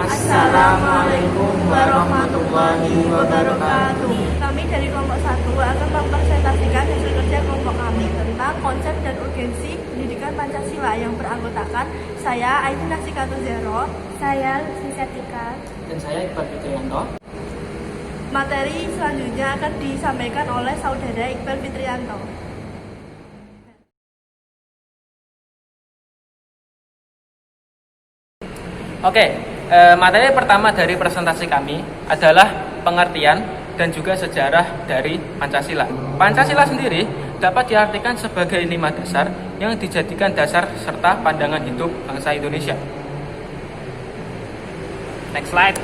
Assalamualaikum warahmatullahi wabarakatuh. Kami dari kelompok 1 akan mempresentasikan hasil kerja kelompok kami tentang konsep dan urgensi pendidikan Pancasila yang beranggotakan saya Aini Nasikatu Zero, saya Lutfi Setika, Dan saya Iqbal Fitrianto. Materi selanjutnya akan disampaikan oleh saudara Iqbal Fitrianto. Oke, materi pertama dari presentasi kami adalah pengertian dan juga sejarah dari Pancasila. Pancasila sendiri dapat diartikan sebagai 5 dasar yang dijadikan dasar serta pandangan hidup bangsa Indonesia. Next slide.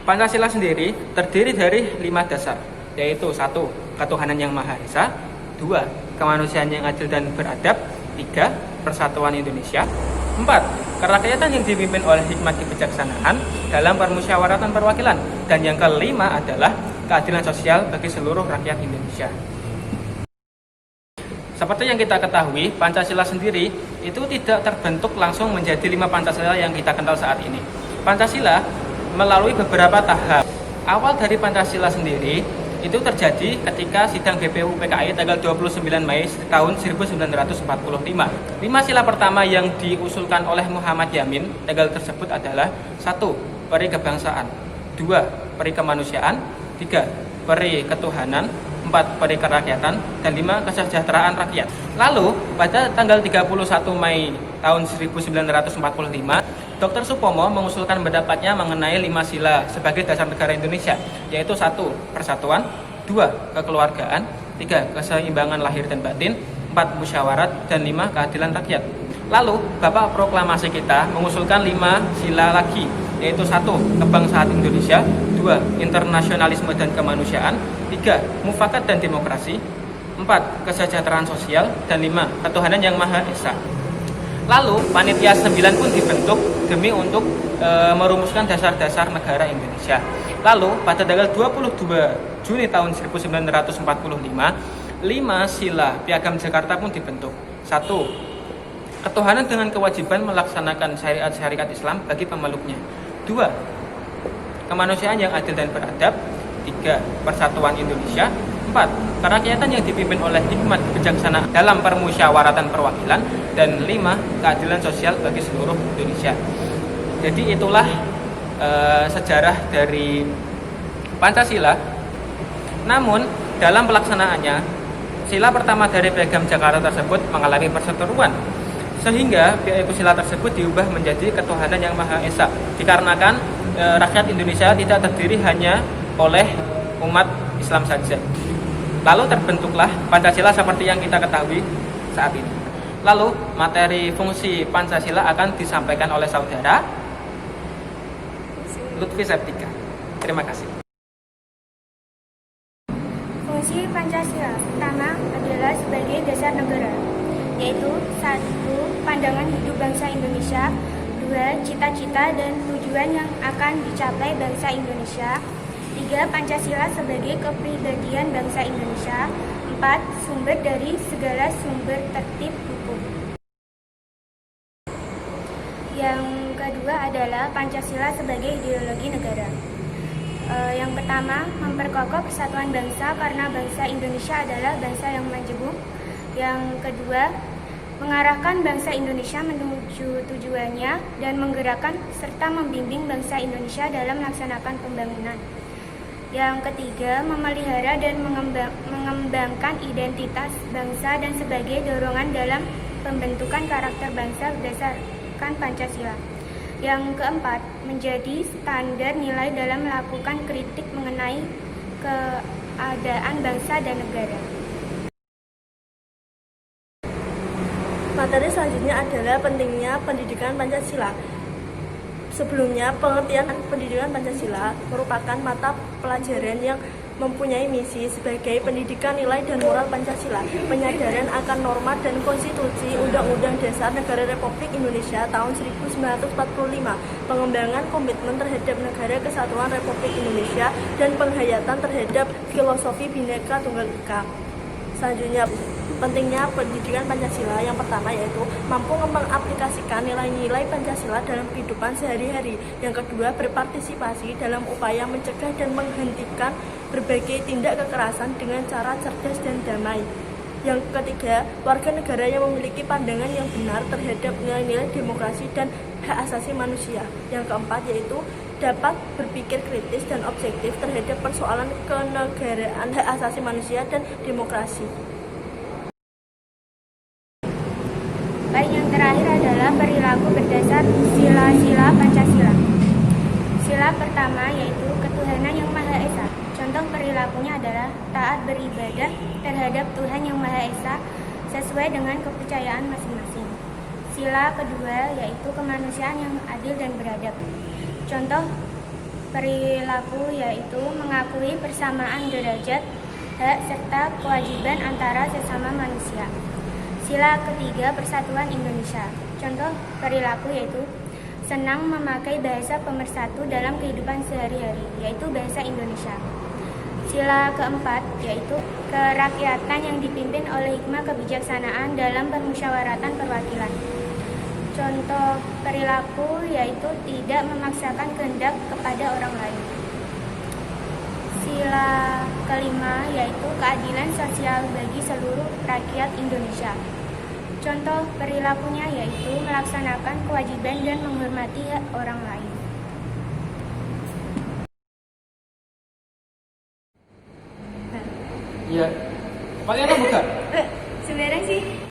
Pancasila sendiri terdiri dari 5 dasar, yaitu 1. Ketuhanan yang Maha Esa, 2. Kemanusiaan yang adil dan beradab, 3. Persatuan Indonesia, 4. Kerakyatan yang dipimpin oleh hikmat kebijaksanaan dalam permusyawaratan perwakilan, dan yang kelima adalah keadilan sosial bagi seluruh rakyat Indonesia. Seperti yang kita ketahui, Pancasila sendiri itu tidak terbentuk langsung menjadi 5 Pancasila yang kita kenal saat ini. Pancasila melalui beberapa tahap. Awal dari Pancasila sendiri itu terjadi ketika sidang BPU PKI tanggal 29 Mei tahun 1945. 5 sila pertama yang diusulkan oleh Muhammad Yamin tanggal tersebut adalah 1. Peri kebangsaan, 2. Peri kemanusiaan, 3. Peri ketuhanan, 4. Peri kerakyatan, dan 5. Kesejahteraan rakyat. Lalu pada tanggal 31 Mei tahun 1945, Dr. Supomo mengusulkan pendapatnya mengenai 5 sila sebagai dasar negara Indonesia, yaitu 1. Persatuan, 2. Kekeluargaan, 3. Keseimbangan lahir dan batin, 4. Musyawarat, dan 5. Keadilan rakyat. Lalu Bapak Proklamasi kita mengusulkan 5 sila lagi, yaitu 1. Kebangsaan Indonesia, 2. Internasionalisme dan kemanusiaan, 3. Mufakat dan demokrasi, 4. Kesejahteraan sosial, dan 5. Ketuhanan yang Maha Esa. Lalu panitia 9 pun dibentuk demi untuk merumuskan dasar-dasar negara Indonesia. Lalu pada tanggal 22 Juni tahun 1945, 5 sila Piagam Jakarta pun dibentuk. 1. Ketuhanan dengan kewajiban melaksanakan syariat Islam bagi pemeluknya. 2. Kemanusiaan yang adil dan beradab. 3. Persatuan Indonesia. 4. Kerakyatan yang dipimpin oleh hikmat kebijaksanaan dalam permusyawaratan perwakilan, dan 5. Keadilan sosial bagi seluruh Indonesia. Jadi itulah sejarah dari Pancasila. Namun dalam pelaksanaannya, sila pertama dari Piagam Jakarta tersebut mengalami perseteruan, sehingga sila tersebut diubah menjadi ketuhanan yang Maha Esa, dikarenakan rakyat Indonesia tidak terdiri hanya oleh umat Islam saja. Lalu terbentuklah Pancasila seperti yang kita ketahui saat ini. Lalu materi fungsi Pancasila akan disampaikan oleh saudara Lutfi Setika. Terima kasih. Fungsi Pancasila pertama adalah sebagai dasar negara, yaitu 1. Pandangan hidup bangsa Indonesia, 2. Cita-cita dan tujuan yang akan dicapai bangsa Indonesia, 3. Pancasila sebagai kepribadian bangsa Indonesia, 4. Sumber dari segala sumber tertib hukum. Yang kedua adalah Pancasila sebagai ideologi negara. Yang pertama, memperkokoh persatuan bangsa karena bangsa Indonesia adalah bangsa yang majemuk. Yang kedua, mengarahkan bangsa Indonesia menuju tujuannya dan menggerakkan serta membimbing bangsa Indonesia dalam melaksanakan pembangunan. Yang ketiga, memelihara dan mengembangkan identitas bangsa dan sebagai dorongan dalam pembentukan karakter bangsa berdasarkan Pancasila. Yang keempat, menjadi standar nilai dalam melakukan kritik mengenai keadaan bangsa dan negara. Materi selanjutnya adalah pentingnya pendidikan Pancasila. Sebelumnya, pengertian pendidikan Pancasila merupakan mata pelajaran yang mempunyai misi sebagai pendidikan nilai dan moral Pancasila, penyadaran akan norma dan konstitusi Undang-Undang Dasar Negara Republik Indonesia tahun 1945, pengembangan komitmen terhadap Negara Kesatuan Republik Indonesia, dan penghayatan terhadap filosofi Bhinneka Tunggal Ika. Selanjutnya, Pentingnya pendidikan Pancasila yang pertama yaitu mampu mengaplikasikan nilai-nilai Pancasila dalam kehidupan sehari-hari. Yang kedua, berpartisipasi dalam upaya mencegah dan menghentikan berbagai tindak kekerasan dengan cara cerdas dan damai. Yang ketiga, warga negara yang memiliki pandangan yang benar terhadap nilai-nilai demokrasi dan hak asasi manusia. Yang keempat yaitu dapat berpikir kritis dan objektif terhadap persoalan kenegaraan, hak asasi manusia dan demokrasi. Baik, yang terakhir adalah perilaku berdasar sila-sila Pancasila. Sila pertama yaitu ketuhanan yang Maha Esa. Contoh perilakunya adalah taat beribadah terhadap Tuhan yang Maha Esa sesuai dengan kepercayaan masing-masing. Sila kedua yaitu kemanusiaan yang adil dan beradab. Contoh perilaku yaitu mengakui persamaan derajat, hak, serta kewajiban antara sesama manusia. Sila ketiga, persatuan Indonesia. Contoh perilaku yaitu senang memakai bahasa pemersatu dalam kehidupan sehari-hari, yaitu bahasa Indonesia. Sila keempat yaitu kerakyatan yang dipimpin oleh hikmah kebijaksanaan dalam permusyawaratan perwakilan. Contoh perilaku yaitu tidak memaksakan kehendak kepada orang lain. Sila kelima yaitu keadilan sosial bagi seluruh rakyat Indonesia. Contoh perilakunya yaitu melaksanakan kewajiban dan menghormati hak orang lain. Iya. Kalian buka?